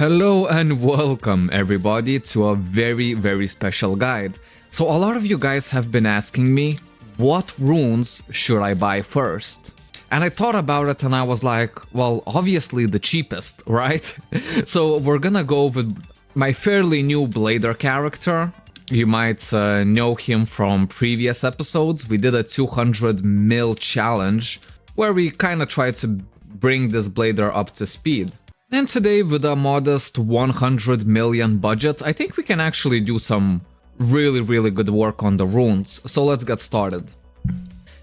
Hello and welcome everybody to a very special guide. So a lot of you guys have been asking me, what runes should I buy first? And I thought about it and I was like, well, obviously the cheapest, right? So we're gonna go with my fairly new Blader character. You might know him from previous episodes. We did a 200 mil challenge where we kind of tried to bring this Blader up to speed. And today, with a modest 100 million budget, I think we can actually do some really good work on the runes. So let's get started.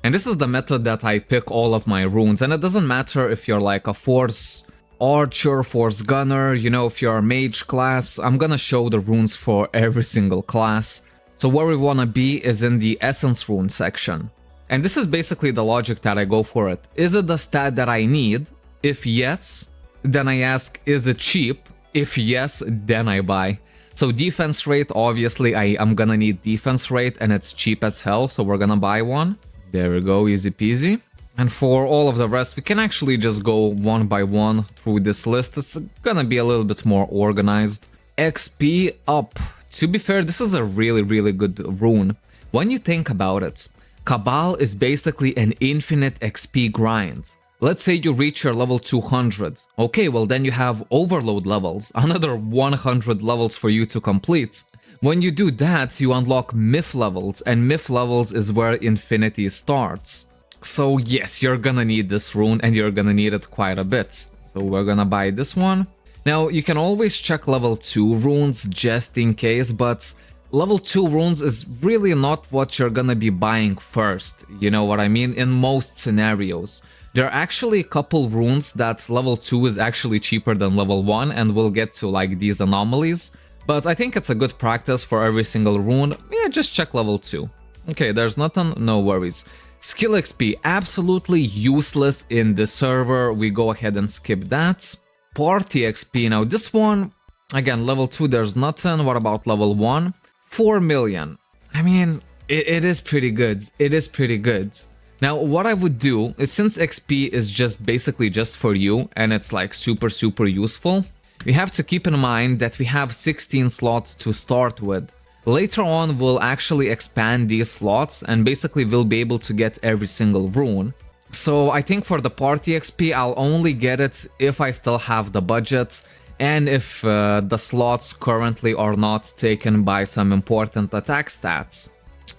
And this is the method that I pick all of my runes, and it doesn't matter if you're like a Force Archer, Force Gunner, you know, if you're a Mage class, I'm gonna show the runes for every single class. So where we wanna be is in the Essence rune section. And this is basically the logic that I go for it. Is it the stat that I need? If yes, then I ask, is it cheap? If yes, then I buy. So defense rate, obviously I'm gonna need defense rate and it's cheap as hell, so we're gonna buy one. There we go, easy peasy. And for all of the rest, we can actually just go one by one through this list. It's gonna be a little bit more organized. XP up. To be fair, this is a really good rune. When you think about it, Cabal is basically an infinite XP grind. Let's say you reach your level 200. Okay, well then you have overload levels, another 100 levels for you to complete. When you do that, you unlock myth levels, and myth levels is where infinity starts. So yes, you're gonna need this rune, and you're gonna need it quite a bit. So we're gonna buy this one. Now, you can always check level 2 runes just in case, but level 2 runes is really not what you're gonna be buying first, you know what I mean, in most scenarios. There are actually a couple runes that level 2 is actually cheaper than level 1, and we'll get to like these anomalies. But I think it's a good practice for every single rune. Yeah, just check level 2. Okay, there's nothing, no worries. Skill XP, absolutely useless in this server. We go ahead and skip that. Party XP, now this one, again, level 2, there's nothing. What about level 1? 4 million. I mean, it is pretty good. It is pretty good. Now, what I would do is, since XP is just basically just for you and it's like super useful, we have to keep in mind that we have 16 slots to start with. Later on, we'll actually expand these slots and basically we'll be able to get every single rune. So I think for the party XP, I'll only get it if I still have the budget and if the slots currently are not taken by some important attack stats.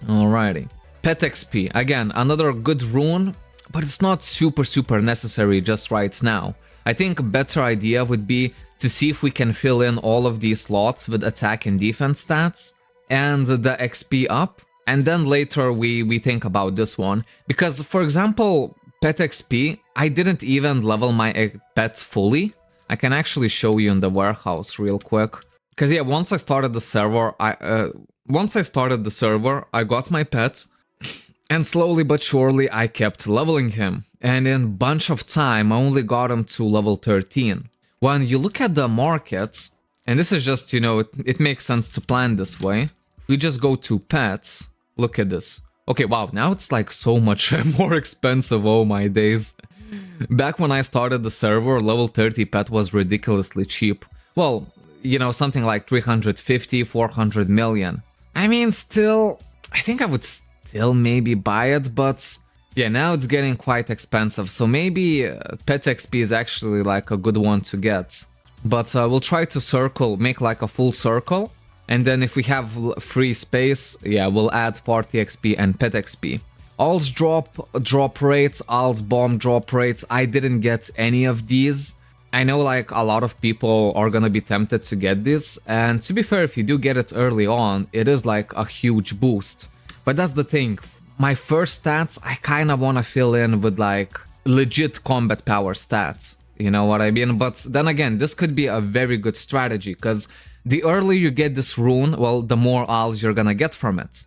Alrighty. Pet XP, again, another good rune, but it's not super necessary just right now. I think a better idea would be to see if we can fill in all of these slots with attack and defense stats and the XP up, and then later we think about this one. Because, for example, Pet XP, I didn't even level my pet fully. I can actually show you in the warehouse real quick. Because yeah, once I started the server, I got my pet. And slowly but surely I kept leveling him, and in a bunch of time I only got him to level 13. When you look at the markets, and this is just, you know, it makes sense to plan this way. If we just go to pets, look at this. Okay, wow, now it's like so much more expensive, oh my days. Back when I started the server, level 30 pet was ridiculously cheap. Well, you know, something like 350, 400 million. I mean, still, I think I would still maybe buy it, but yeah, now it's getting quite expensive, so maybe Pet XP is actually like a good one to get. But we'll try to make like a full circle, and then if we have free space, yeah, we'll add Party XP and Pet XP. Alts drop rates, Alts bomb drop rates, I didn't get any of these. I know like a lot of people are gonna be tempted to get this, and to be fair, if you do get it early on, it is like a huge boost. But that's the thing, my first stats, I kind of want to fill in with like legit combat power stats, you know what I mean? But then again, this could be a very good strategy, because the earlier you get this rune, well, the more alts you're gonna get from it.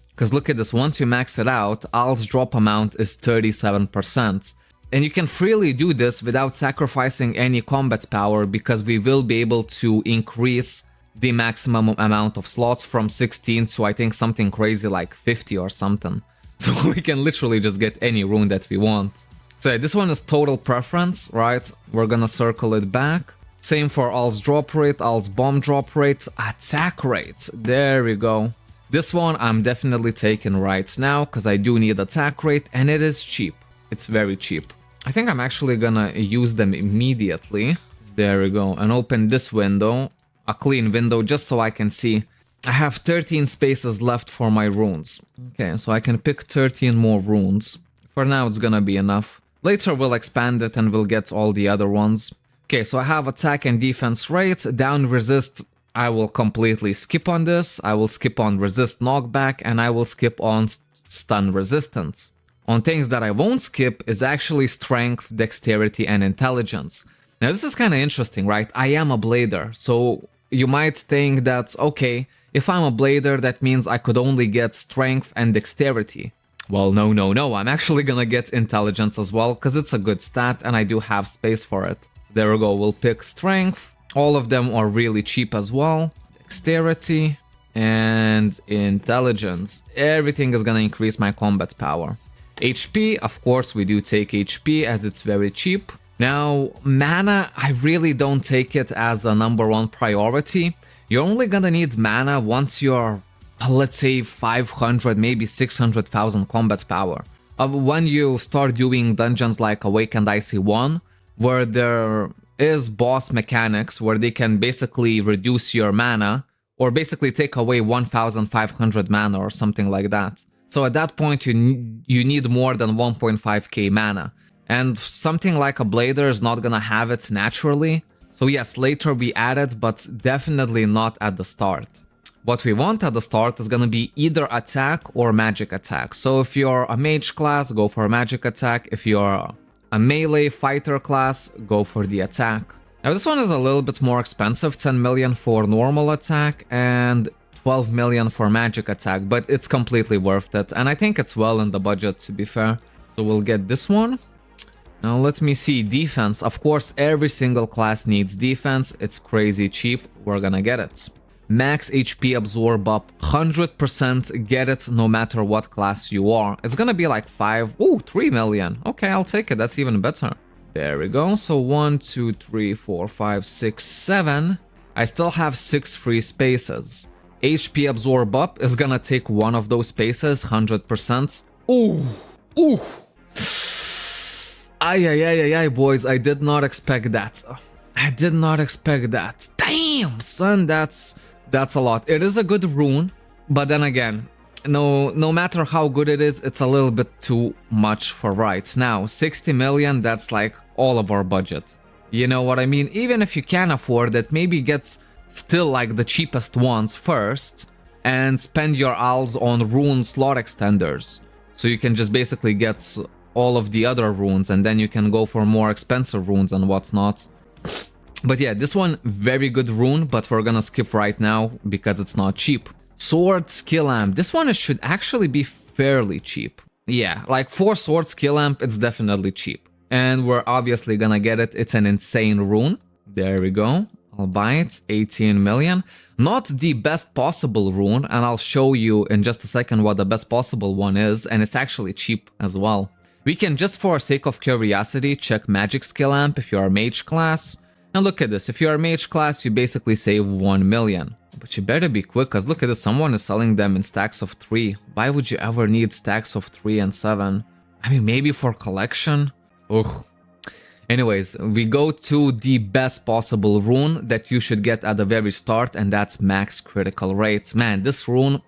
Because look at this, once you max it out, alts drop amount is 37%. And you can freely do this without sacrificing any combat power, because we will be able to increase the maximum amount of slots from 16 to I think something crazy like 50 or something. So we can literally just get any rune that we want. So yeah, this one is total preference, right? We're gonna circle it back. Same for Al's drop rate, Al's bomb drop rate, attack rate. There we go. This one I'm definitely taking right now because I do need attack rate and it is cheap. It's very cheap. I think I'm actually gonna use them immediately. There we go. And open this window, a clean window, just so I can see. I have 13 spaces left for my runes. Okay, so I can pick 13 more runes. For now, it's gonna be enough. Later, we'll expand it and we'll get all the other ones. Okay, so I have attack and defense rates. Down resist, I will completely skip on this. I will skip on resist knockback and I will skip on stun resistance. On things that I won't skip is actually strength, dexterity, and intelligence. Now, this is kind of interesting, right? I am a blader, so you might think that, okay, if I'm a blader, that means I could only get strength and dexterity. Well, no, I'm actually gonna get intelligence as well, because it's a good stat and I do have space for it. There we go, we'll pick strength. All of them are really cheap as well. Dexterity and intelligence. Everything is gonna increase my combat power. HP, of course, we do take HP as it's very cheap. Now, mana, I really don't take it as a #1 priority. You're only gonna need mana once you're, let's say, 500, maybe 600,000 combat power. When you start doing dungeons like Awakened IC1, where there is boss mechanics where they can basically reduce your mana, or basically take away 1,500 mana or something like that. So at that point, you need more than 1.5k mana. And something like a blader is not gonna have it naturally. So yes, later we add it, but definitely not at the start. What we want at the start is gonna be either attack or magic attack. So if you're a mage class, go for a magic attack. If you're a melee fighter class, go for the attack. Now this one is a little bit more expensive, 10 million for normal attack and 12 million for magic attack, but it's completely worth it. And I think it's well in the budget, to be fair. So we'll get this one. Now let me see, defense. Of course, every single class needs defense. It's crazy cheap. We're gonna get it. Max HP absorb up, 100% get it no matter what class you are. It's gonna be like 3 million. Okay, I'll take it. That's even better. There we go. So 1, 2, 3, 4, 5, 6, 7. I still have 6 free spaces. HP absorb up is gonna take one of those spaces, 100%. Ooh. Ay, boys, I did not expect that. I did not expect that. Damn, son, that's a lot. It is a good rune, but then again, no matter how good it is, it's a little bit too much for right now. 60 million, that's like all of our budget. You know what I mean? Even if you can afford it, maybe get still like the cheapest ones first and spend your ALs on rune slot extenders. So you can just basically get all of the other runes and then you can go for more expensive runes and whatnot. But yeah, this one, very good rune, but we're gonna skip right now because it's not cheap. Sword skill amp. This one should actually be fairly cheap. Yeah, like for sword skill amp, it's definitely cheap. And we're obviously gonna get it. It's an insane rune. There we go. I'll buy it. 18 million. Not the best possible rune, and I'll show you in just a second what the best possible one is, and it's actually cheap as well. We can, just for sake of curiosity, check magic skill amp if you're a mage class. And look at this, if you're a mage class, you basically save 1 million. But you better be quick, because look at this, someone is selling them in stacks of 3. Why would you ever need stacks of 3 and 7? I mean, maybe for collection? Ugh. Anyways, we go to the best possible rune that you should get at the very start, and that's max critical rates. Man, this rune,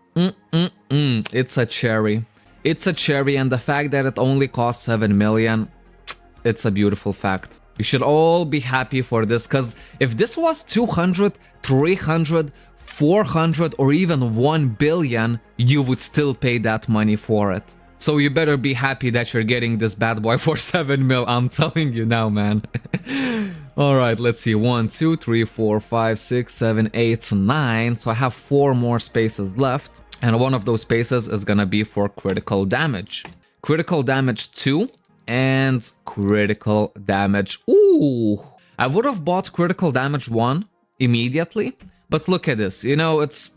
it's a cherry. It's a cherry, and the fact that it only costs 7 million, it's a beautiful fact. You should all be happy for this, because if this was 200, 300, 400, or even 1 billion, you would still pay that money for it. So you better be happy that you're getting this bad boy for 7 mil, I'm telling you now, man. Alright, let's see, 1, 2, 3, 4, 5, 6, 7, 8, 9. So I have 4 more spaces left. And one of those spaces is gonna be for critical damage. Critical damage 2 and critical damage. Ooh! I would have bought critical damage 1 immediately, but look at this. You know, it's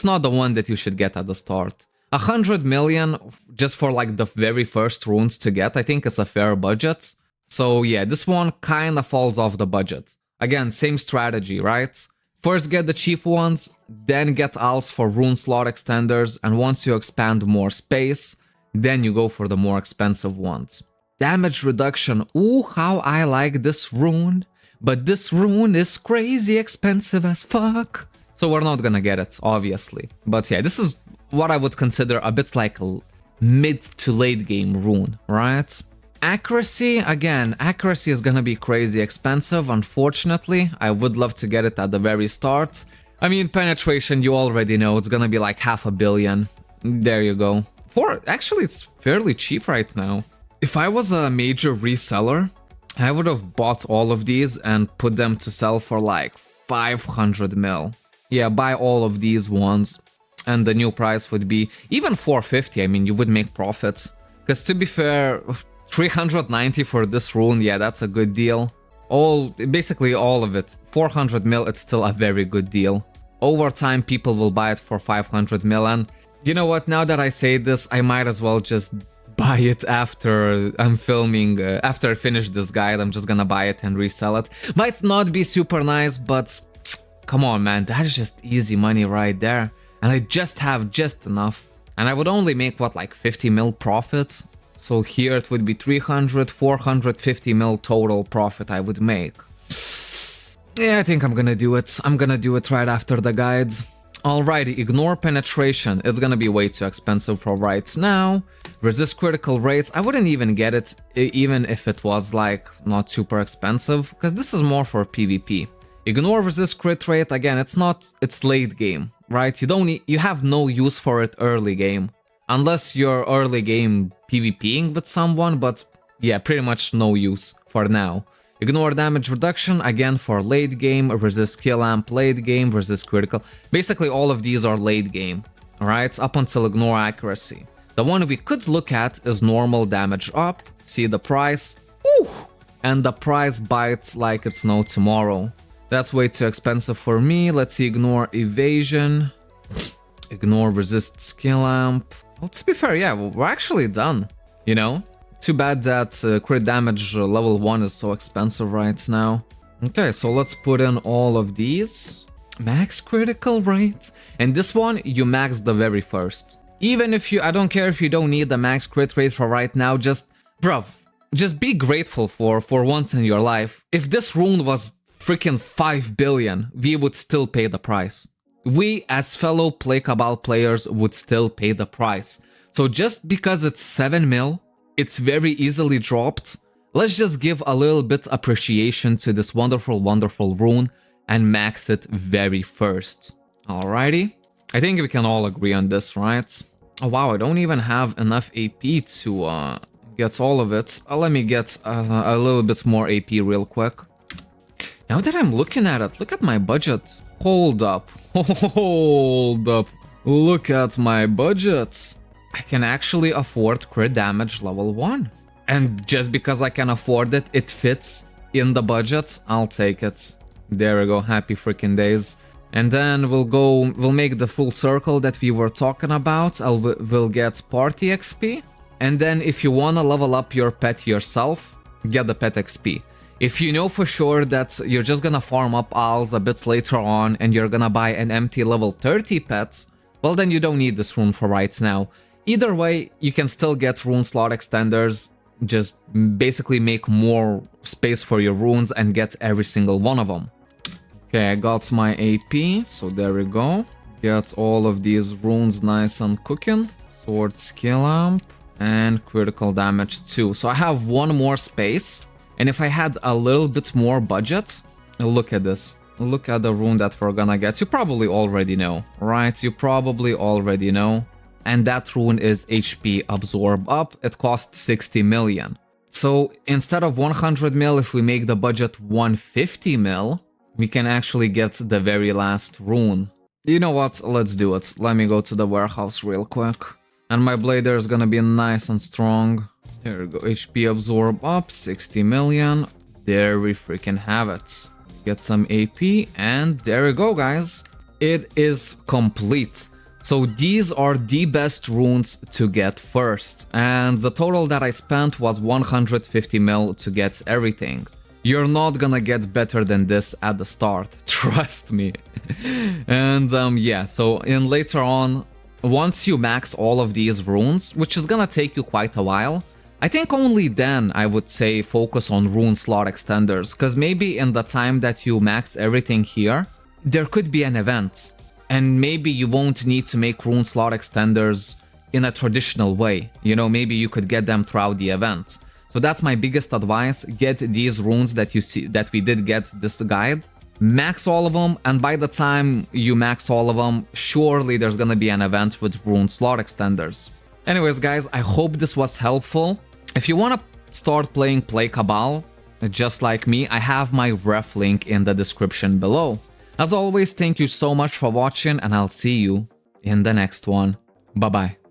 not the one that you should get at the start. 100 million just for like the very first runes to get, I think it's a fair budget. So yeah, this one kind of falls off the budget. Again, same strategy, right? First get the cheap ones, then get alts for rune slot extenders, and once you expand more space, then you go for the more expensive ones. Damage reduction, ooh, how I like this rune, but this rune is crazy expensive as fuck. So we're not gonna get it, obviously. But yeah, this is what I would consider a bit like a mid to late game rune, right? Accuracy, again, accuracy is gonna be crazy expensive, unfortunately. I would love to get it at the very start. I mean, penetration, you already know, it's gonna be like 500 million. There you go. Actually, it's fairly cheap right now. If I was a major reseller, I would have bought all of these and put them to sell for like 500 mil. Yeah, buy all of these ones. And the new price would be even 450. I mean, you would make profits. Because to be fair, 390 for this rune, yeah, that's a good deal. Basically all of it. 400 mil, it's still a very good deal. Over time, people will buy it for 500 mil. And you know what? Now that I say this, I might as well just buy it after I'm filming. After I finish this guide, I'm just gonna buy it and resell it. Might not be super nice, but come on, man. That's just easy money right there. And I just have just enough. And I would only make, what, like 50 mil profit? So here it would be 300, 450 mil total profit I would make. Yeah, I think I'm gonna do it. I'm gonna do it right after the guides. Alrighty, ignore penetration. It's gonna be way too expensive for right now. Resist critical rates. I wouldn't even get it, even if it was like not super expensive, because this is more for PvP. Ignore resist crit rate. Again, it's late game, right? You have no use for it early game. Unless you're early game PvPing with someone, but yeah, pretty much no use for now. Ignore damage reduction, again for late game, resist skill amp late game, resist critical. Basically all of these are late game, alright? Up until ignore accuracy. The one we could look at is normal damage up, see the price, ooh, and the price bites like it's no tomorrow. That's way too expensive for me. Let's see, ignore evasion, ignore resist skill amp. Well, to be fair, yeah, we're actually done, you know? Too bad that crit damage level 1 is so expensive right now. Okay, so let's put in all of these. Max critical rate. And this one, you max the very first. Even if I don't care if you don't need the max crit rate for right now, just be grateful for once in your life. If this rune was freaking 5 billion, we would still pay the price. We, as fellow PlayCabal players, would still pay the price. So just because it's 7 mil, it's very easily dropped. Let's just give a little bit appreciation to this wonderful, wonderful rune and max it very first. Alrighty. I think we can all agree on this, right? Oh wow, I don't even have enough AP to get all of it. Let me get a little bit more AP real quick. Now that I'm looking at it, look at my budget. Hold up. Hold up. Look at my budget. I can actually afford crit damage level 1. And just because I can afford it, it fits in the budget, I'll take it. There we go, happy freaking days. And then we'll make the full circle that we were talking about. We'll get party XP. And then if you wanna level up your pet yourself, get the pet XP. If you know for sure that you're just gonna farm up alls a bit later on and you're gonna buy an empty level 30 pet, well then you don't need this rune for right now. Either way, you can still get rune slot extenders, just basically make more space for your runes and get every single one of them. Okay, I got my AP, so there we go. Get all of these runes nice and cooking. Sword skill amp and critical damage too. So I have one more space, and if I had a little bit more budget, look at this. Look at the rune that we're gonna get. You probably already know, right? You probably already know. And that rune is HP Absorb Up. It costs 60 million. So instead of 100 mil, if we make the budget 150 mil, we can actually get the very last rune. You know what? Let's do it. Let me go to the warehouse real quick. And my blader is gonna be nice and strong. There we go. HP Absorb Up, 60 million. There we freaking have it. Get some AP, and there we go, guys. It is complete. So these are the best runes to get first, and the total that I spent was 150 mil to get everything. You're not gonna get better than this at the start, trust me. And yeah, so in later on, once you max all of these runes, which is gonna take you quite a while, I think only then I would say focus on rune slot extenders, because maybe in the time that you max everything here, there could be an event, and maybe you won't need to make rune slot extenders in a traditional way. You know, maybe you could get them throughout the event. So that's my biggest advice. Get these runes that you see, that we did get this guide. Max all of them, and by the time you max all of them, surely there's gonna be an event with rune slot extenders. Anyways, guys, I hope this was helpful. If you wanna start playing PlayCabal, just like me, I have my ref link in the description below. As always, thank you so much for watching, and I'll see you in the next one. Bye-bye.